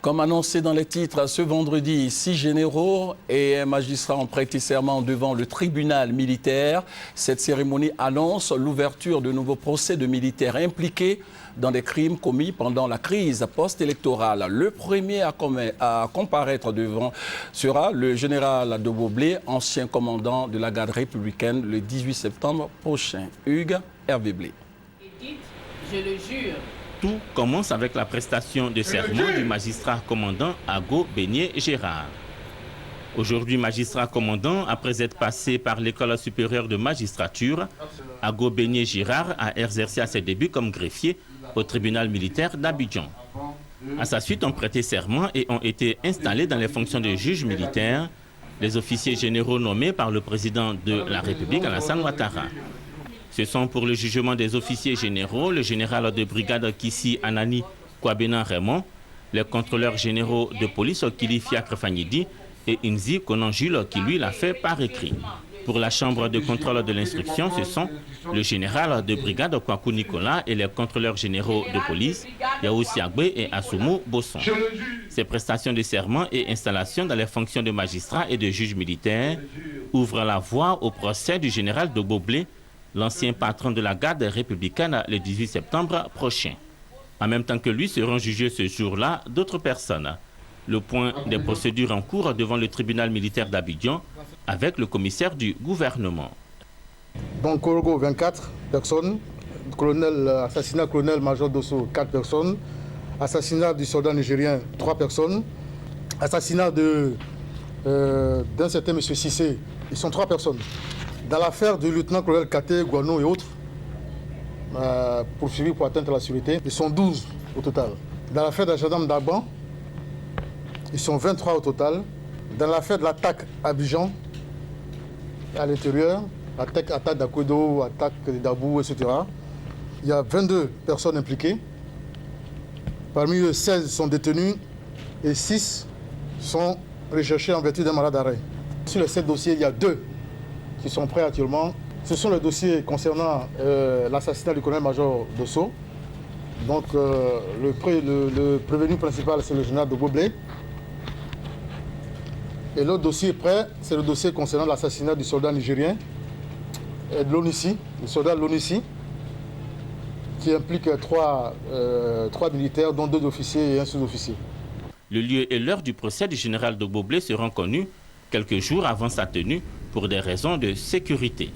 Comme annoncé dans les titres, ce vendredi, 6 généraux et un magistrat ont prêté serment devant le tribunal militaire. Cette cérémonie annonce l'ouverture de nouveaux procès de militaires impliqués dans des crimes commis pendant la crise post-électorale. Le premier à comparaître devant sera le général de Boblé, ancien commandant de la garde républicaine, le 18 septembre prochain. Hugues Hervé Blé. Je le jure. Tout commence avec la prestation de serment du magistrat commandant Ago Beignet Gérard. Aujourd'hui magistrat commandant, après être passé par l'école supérieure de magistrature, Ago Beignet Gérard a exercé à ses débuts comme greffier au tribunal militaire d'Abidjan. À sa suite, ont prêté serment et ont été installés dans les fonctions de juge militaire les officiers généraux nommés par le président de la République, Alassane Ouattara. Ce sont pour le jugement des officiers généraux, le général de brigade Kissi Anani Kwabena Raymond, les contrôleurs généraux de police Kili Fiacre Fanyidi et Inzi Konan Jules qui lui l'a fait par écrit. Pour la chambre de contrôle de l'instruction, ce sont le général de brigade Kwaku Nicolas et les contrôleurs généraux de police Yaoussi Agbe et Assoumou Bosson. Ces prestations de serment et installations dans les fonctions de magistrat et de juge militaire ouvrent la voie au procès du général de Boblé, l'ancien patron de la garde républicaine, le 18 septembre prochain. En même temps que lui seront jugés ce jour-là d'autres personnes. Le point des procédures en cours devant le tribunal militaire d'Abidjan avec le commissaire du gouvernement. Donc, Korogo, 24 personnes. Assassinat colonel-major Dosso, 4 personnes. Assassinat du soldat nigérien, 3 personnes. Assassinat d'un certain M. Sissé, ils sont 3 personnes. Dans l'affaire du lieutenant-colonel Kate, Guano et autres, poursuivis pour atteinte à la sécurité, ils sont 12 au total. Dans l'affaire de la gendarme d'Aban, ils sont 23 au total. Dans l'affaire de l'attaque à Abidjan, à l'intérieur, attaque d'Akwedo, attaque d'Abou, etc., il y a 22 personnes impliquées. Parmi eux, 16 sont détenus et 6 sont recherchés en vertu d'un mandat d'arrêt. Sur les 7 dossiers, il y a 2 qui sont prêts actuellement. Ce sont les dossiers concernant l'assassinat du colonel-major Dosso. Donc le prévenu principal, c'est le général de Boblé. Et l'autre dossier prêt, c'est le dossier concernant l'assassinat du soldat nigérien et de l'ONUCI, le soldat de l'ONUCI, qui implique 3 militaires, dont 2 officiers et un sous-officier. Le lieu et l'heure du procès du général de Boblé seront connus quelques jours avant sa tenue pour des raisons de sécurité.